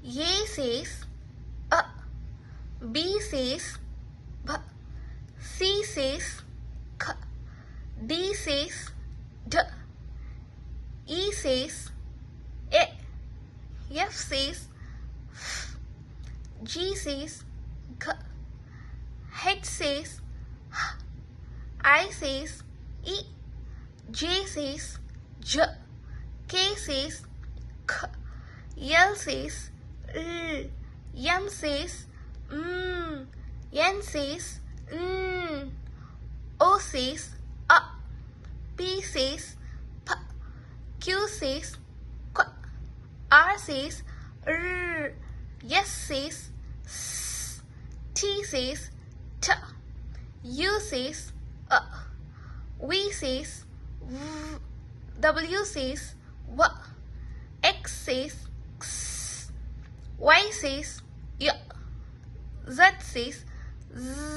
A says A, B says B, C says K, D says D, E says A, F says F, G says G, H says H, I says E, J says J, K says K, L says L, M says N says N, O says A, P says P, Q says Q, R says R, S says S, T says T, U says A, V says V, W says W, X says X, Y says Y, Z says Z.